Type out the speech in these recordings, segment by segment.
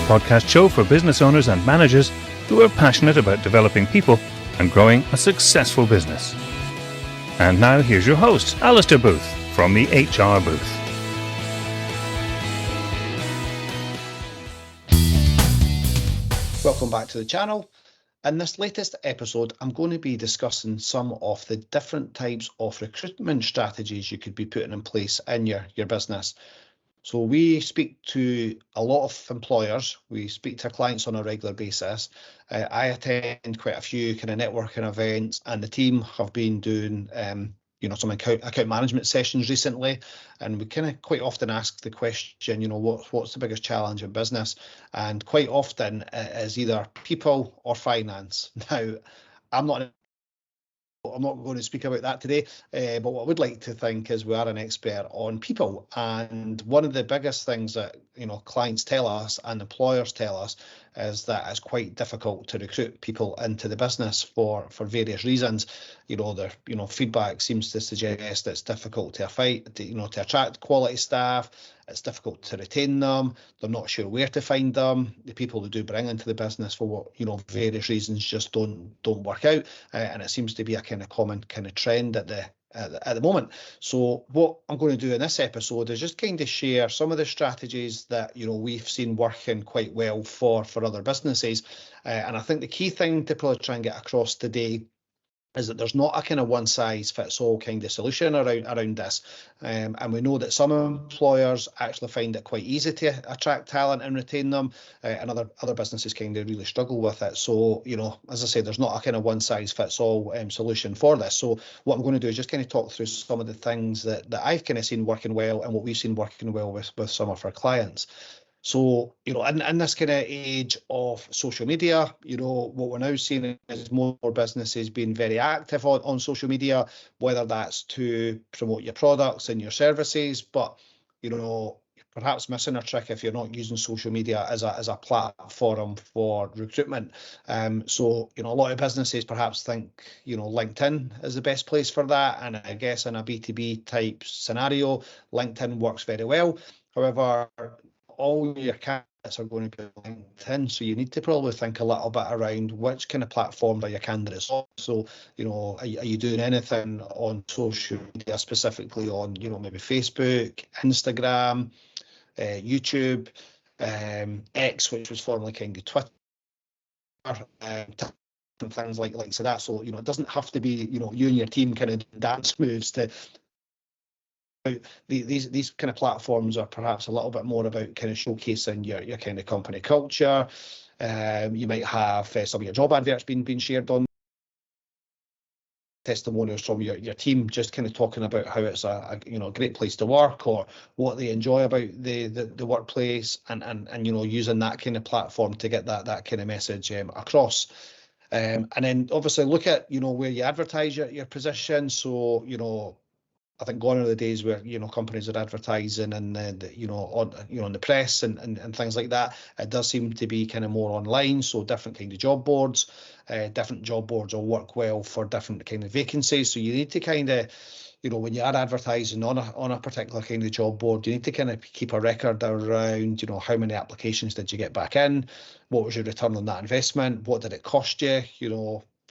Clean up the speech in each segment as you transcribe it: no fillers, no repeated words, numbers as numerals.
podcast show for business owners and managers who are passionate about developing people and growing a successful business. And now here's your host, Alistair Booth from the HR Booth. Welcome back to the channel. In this latest episode, I'm going to be discussing some of the different types of recruitment strategies you could be putting in place in your business. So we speak to a lot of employers, we speak to clients on a regular basis. I attend quite a few kind of networking events, and the team have been doing some account management sessions recently, and we kind of quite often ask the question, what's the biggest challenge in business? And quite often it is either people or finance. Now, I'm not going to speak about that today, but what I would like to think is we are an expert on people. And one of the biggest things that clients tell us and employers tell us is that it's quite difficult to recruit people into the business for various reasons. Their feedback seems to suggest it's difficult to attract quality staff. It's difficult to retain them. They're not sure where to find them. The people they do bring into the business for various reasons just don't work out, and it seems to be a kind of common kind of trend at the moment. So what I'm going to do in this episode is just kind of share some of the strategies that we've seen working quite well for other businesses, and I think the key thing to probably try and get across today is that there's not a kind of one size fits all kind of solution around this. And we know that some employers actually find it quite easy to attract talent and retain them, and other businesses kind of really struggle with it. So, as I say, there's not a kind of one size fits all solution for this. So what I'm going to do is just kind of talk through some of the things that I've kind of seen working well and what we've seen working well with some of our clients. So, in this kind of age of social media, what we're now seeing is more businesses being very active on social media, whether that's to promote your products and your services, but, perhaps missing a trick if you're not using social media as a platform for recruitment. So, a lot of businesses perhaps think, LinkedIn is the best place for that. And I guess in a B2B type scenario, LinkedIn works very well. However, all your candidates are going to be on LinkedIn, so you need to probably think a little bit around which kind of platform are your candidates on. So, are you doing anything on social media, specifically on, maybe Facebook, Instagram, YouTube, X, which was formerly kind of Twitter, and things like so that. So, it doesn't have to be, you and your team kind of dance moves to. These kind of platforms are perhaps a little bit more about kind of showcasing your kind of company culture. You might have some of your job adverts being shared on, testimonials from your team, just kind of talking about how it's a great place to work or what they enjoy about the workplace, and using that kind of platform to get that kind of message across. And then obviously look at where you advertise your position. So I think gone are the days where companies are advertising and on the press and things like that. It does seem to be kind of more online, so different kind of job boards. Different job boards will work well for different kind of vacancies. So you need to kind of, when you are advertising on a particular kind of job board, you need to kind of keep a record around, how many applications did you get back in, what was your return on that investment, what did it cost you,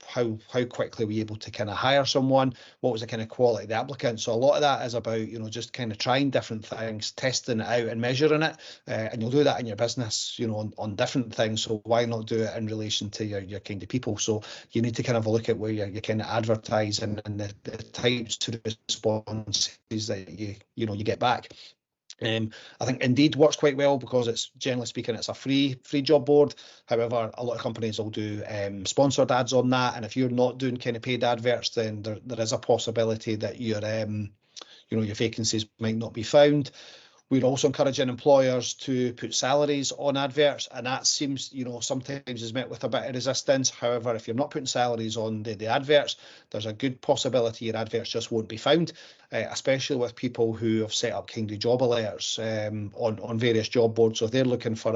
how quickly were you able to kind of hire someone, what was the kind of quality of the applicant. So a lot of that is about just kind of trying different things, testing it out and measuring it, and you'll do that in your business on different things. So why not do it in relation to your kind of people? So you need to kind of look at where you're kind of advertising and the types of responses that you get back. I think Indeed works quite well because it's, generally speaking, it's a free job board. However, a lot of companies will do sponsored ads on that, and if you're not doing kind of paid adverts, then there is a possibility that your vacancies might not be found. We're also encouraging employers to put salaries on adverts, and that seems, sometimes is met with a bit of resistance. However, if you're not putting salaries on the adverts, there's a good possibility your adverts just won't be found, especially with people who have set up kind of job alerts on various job boards. So if they're looking for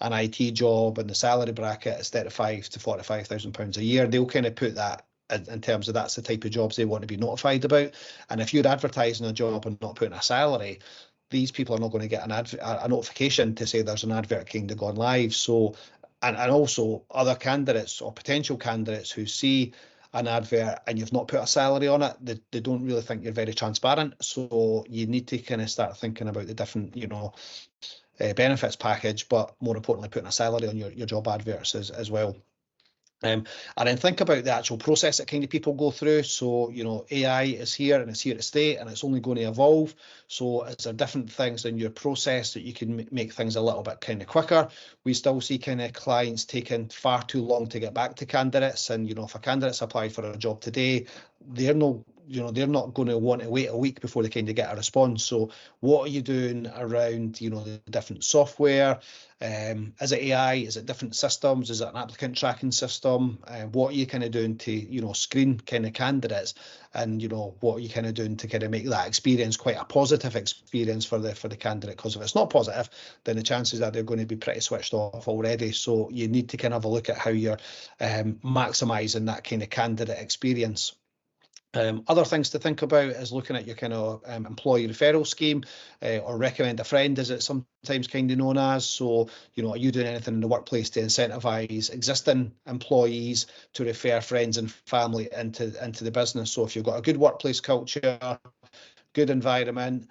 an IT job and the salary bracket is £35,000 to £45,000 a year, they'll kind of put that in terms of that's the type of jobs they want to be notified about. And if you're advertising a job and not putting a salary, these people are not going to get a notification to say there's an advert kind of gone live. So, and also other candidates or potential candidates who see an advert and you've not put a salary on it, they don't really think you're very transparent. So you need to kind of start thinking about the different, benefits package, but more importantly, putting a salary on your job adverts as well. And then think about the actual process that kind of people go through. So, AI is here and it's here to stay and it's only going to evolve. So is there different things in your process that you can make things a little bit kind of quicker? We still see kind of clients taking far too long to get back to candidates. And, if a candidate's applied for a job today, they're not going to want to wait a week before they kind of get a response. So what are you doing around, the different software? Is it AI? Is it different systems? Is it an applicant tracking system? What are you kind of doing to, screen kind of candidates? And, what are you kind of doing to kind of make that experience quite a positive experience for the candidate? Because if it's not positive, then the chances are they're going to be pretty switched off already. So you need to kind of have a look at how you're maximising that kind of candidate experience. Other things to think about is looking at your kind of employee referral scheme, or recommend a friend, as it's sometimes kind of known as. So, are you doing anything in the workplace to incentivise existing employees to refer friends and family into the business? So if you've got a good workplace culture, good environment,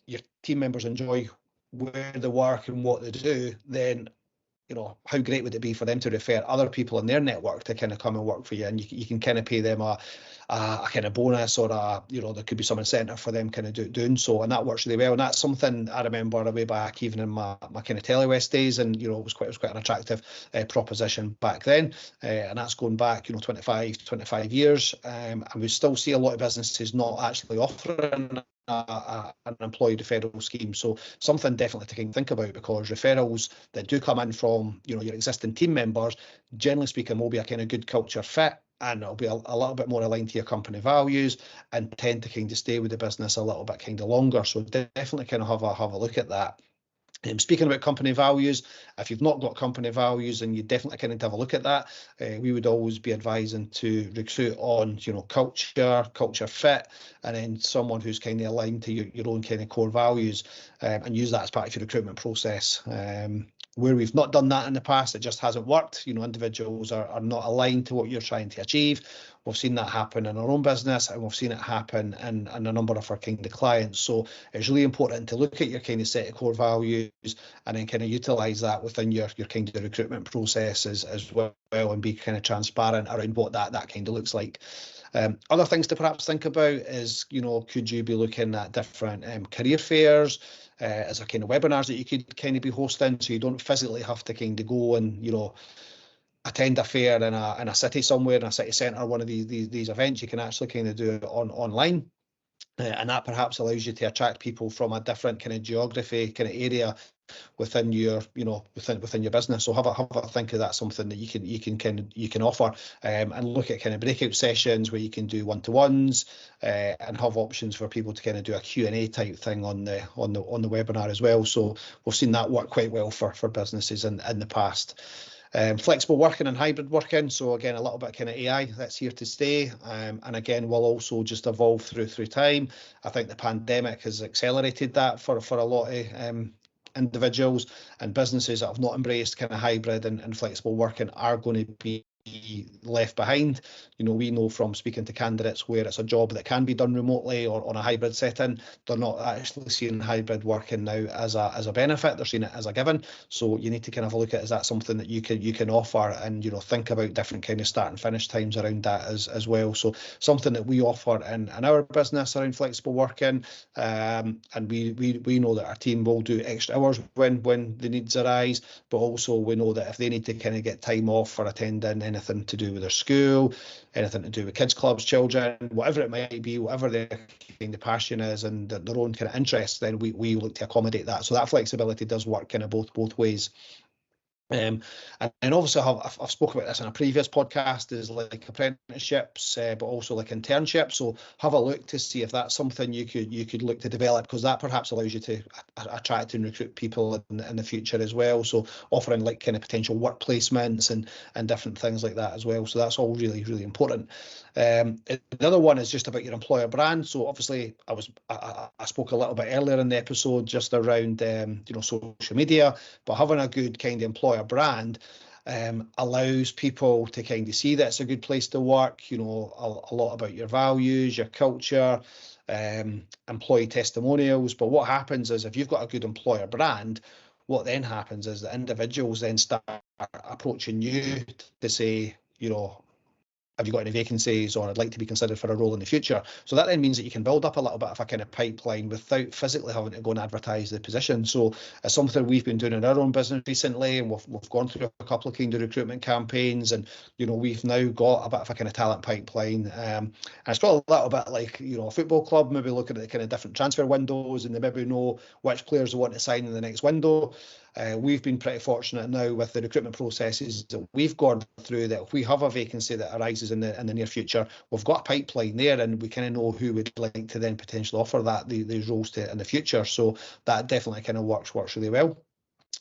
your team members enjoy where they work and what they do, then how great would it be for them to refer other people in their network to kind of come and work for you? And you can kind of pay them a kind of bonus, or there could be some incentive for them kind of doing so, and that works really well. And that's something I remember way back, even in my kind of TeleWest days, and it was quite an attractive proposition back then, and that's going back 25 years, and we still see a lot of businesses not actually offering an employee referral scheme. So something definitely to kind of think about, because referrals that do come in from your existing team members, generally speaking, will be a kind of good culture fit, and it'll be a little bit more aligned to your company values and tend to kind of stay with the business a little bit kind of longer. So definitely kind of have a look at that. Speaking about company values, if you've not got company values, then you definitely kind of have a look at that. We would always be advising to recruit on, culture fit, and then someone who's kind of aligned to your own kind of core values, and use that as part of your recruitment process. Where we've not done that in the past, it just hasn't worked. Individuals are not aligned to what you're trying to achieve. We've seen that happen in our own business, and we've seen it happen in a number of our kind of clients. So it's really important to look at your kind of set of core values and then kind of utilise that within your kind of recruitment processes as well, and be kind of transparent around what that kind of looks like. Other things to perhaps think about is, could you be looking at different career fairs, as a kind of webinars that you could kind of be hosting, so you don't physically have to kind of go and, attend a fair in a city somewhere, in a city centre, one of these events. You can actually kind of do it online. And that perhaps allows you to attract people from a different kind of geography, kind of area within your, within your business. So have a think of that, something that you can offer, and look at kind of breakout sessions where you can do one-to-ones, and have options for people to kind of do a Q&A type thing on the webinar as well. So we've seen that work quite well for businesses in the past. Flexible working and hybrid working. So again, a little bit kind of AI that's here to stay, and again will also just evolve through time. I think the pandemic has accelerated that for a lot of individuals, and businesses that have not embraced kind of hybrid and flexible working are going to be left behind. We know from speaking to candidates where it's a job that can be done remotely or on a hybrid setting, they're not actually seeing hybrid working now as a benefit. They're seeing it as a given. So you need to kind of look at, is that something that you can offer, and think about different kind of start and finish times around that as well. So something that we offer in our business around flexible working, and we know that our team will do extra hours when the needs arise, but also we know that if they need to kind of get time off for attending anything to do with their school, anything to do with kids clubs, children, whatever it might be, whatever their kind of passion is and their own kind of interests, then we look to accommodate that. So that flexibility does work kind of both ways. And obviously I've spoken about this in a previous podcast, is like apprenticeships, but also like internships. So have a look to see if that's something you could look to develop, because that perhaps allows you to attract and recruit people in the future as well. So offering like kind of potential work placements and different things like that as well. So that's all really, really important. The other one is just about your employer brand. So obviously I spoke a little bit earlier in the episode just around social media, but having a good kind of employer brand allows people to kind of see that it's a good place to work, a lot about your values, your culture, employee testimonials. But what happens is, if you've got a good employer brand, what then happens is that individuals then start approaching you to say, have you got any vacancies, or I'd like to be considered for a role in the future. So that then means that you can build up a little bit of a kind of pipeline without physically having to go and advertise the position. So it's something we've been doing in our own business recently, and we've gone through a couple of kind of recruitment campaigns, and we've now got a bit of a kind of talent pipeline. And it's got a little bit like a football club, maybe looking at the kind of different transfer windows, and they maybe know which players they want to sign in the next window. We've been pretty fortunate now with the recruitment processes that we've gone through, that if we have a vacancy that arises in the near future, we've got a pipeline there, and we kind of know who would like to then potentially offer these roles to in the future. So that definitely kind of works really well.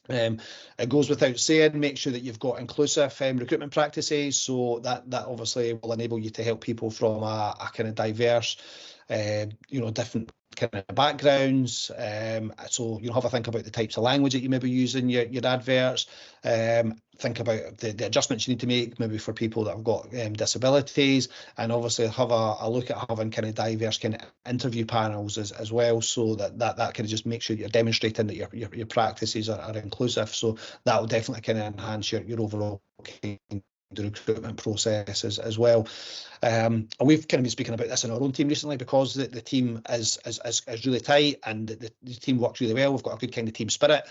It goes without saying, make sure that you've got inclusive recruitment practices, so that obviously will enable you to help people from a kind of diverse, different kind of backgrounds. So have a think about the types of language that you maybe use in your adverts. Think about the adjustments you need to make maybe for people that have got disabilities, and obviously have a look at having kind of diverse kind of interview panels as well, so that kind of just make sure you're demonstrating that your practices are inclusive. So that will definitely kind of enhance your overall the recruitment processes as well. We've kind of been speaking about this in our own team recently, because the team is really tight, and the team works really well. We've got a good kind of team spirit.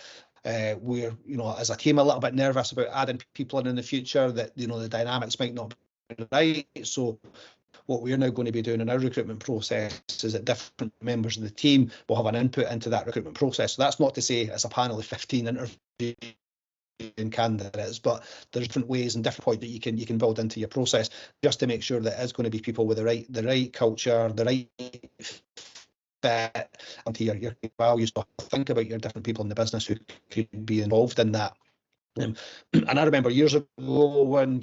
We're, as a team, a little bit nervous about adding people in the future that, the dynamics might not be right. So what we're now going to be doing in our recruitment process is that different members of the team will have an input into that recruitment process. So that's not to say it's a panel of 15 interviews candidates, but there's different ways and different points that you can build into your process, just to make sure that it's going to be people with the right culture, the right fit into your values. So think about your different people in the business who could be involved in that. And I remember years ago when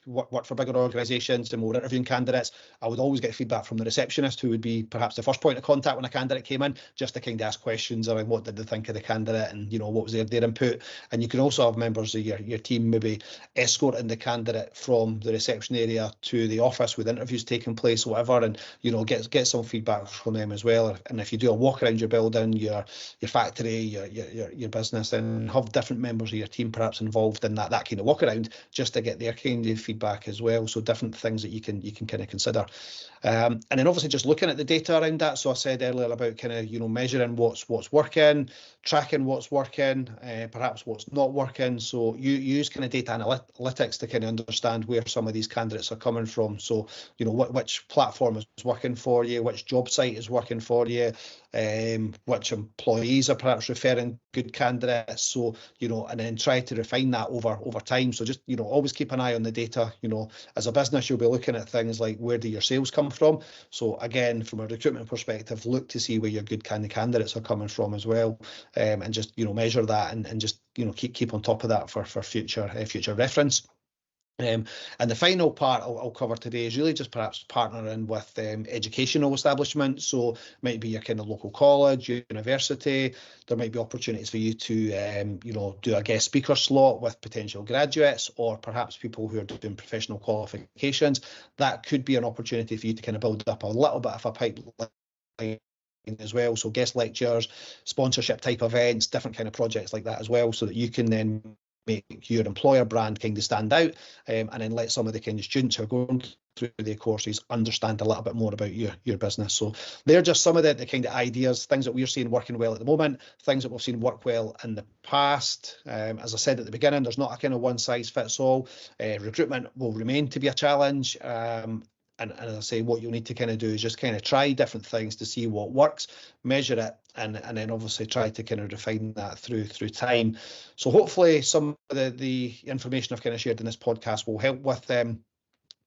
worked for bigger organisations and we were interviewing candidates, I would always get feedback from the receptionist, who would be perhaps the first point of contact when a candidate came in, just to kind of ask questions around what did they think of the candidate, and what was their input. And you can also have members of your team maybe escorting the candidate from the reception area to the office with interviews taking place, whatever, and get some feedback from them as well. And if you do a walk around your building, your factory, your business, then have different members of your team perhaps involved in that kind of walk around, just to get their kind of feedback as well. So different things that you can kind of consider. And then obviously just looking at the data around that. So I said earlier about kind of measuring what's working, tracking what's working, perhaps what's not working. So you use kind of data analytics to kind of understand where some of these candidates are coming from. So which platform is working for you, which job site is working for you, which employees are perhaps referring good candidates. So and then try to refine that over time. So just always keep an eye on the data. As a business, you'll be looking at things like, where do your sales come from? So again, from a recruitment perspective, look to see where your good kind of candidates are coming from as well, and just measure that, and just keep on top of that for future reference. And the final part I'll cover today is really just perhaps partnering with educational establishments. So it might be your kind of local college, university. There might be opportunities for you to do a guest speaker slot with potential graduates, or perhaps people who are doing professional qualifications. That could be an opportunity for you to kind of build up a little bit of a pipeline as well. So guest lectures, sponsorship type events, different kind of projects like that as well, so that you can then make your employer brand kind of stand out, and then let some of the kind of students who are going through the courses understand a little bit more about your business. So they're just some of the kind of ideas, things that we're seeing working well at the moment, things that we've seen work well in the past. As I said at the beginning, there's not a kind of one size fits all. Recruitment will remain to be a challenge. And as I say, what you'll need to kind of do is just kind of try different things to see what works, measure it, and then obviously try to kind of refine that through time. So hopefully some of the information I've kind of shared in this podcast will help with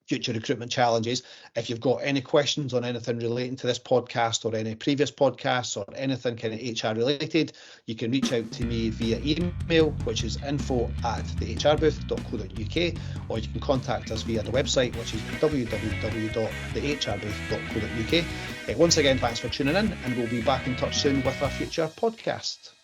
future recruitment challenges. If you've got any questions on anything relating to this podcast or any previous podcasts or anything kind of HR related, you can reach out to me via email, which is info@thehrbooth.co.uk, or you can contact us via the website, which is www.thehrbooth.co.uk. Once again, thanks for tuning in, and we'll be back in touch soon with a future podcast.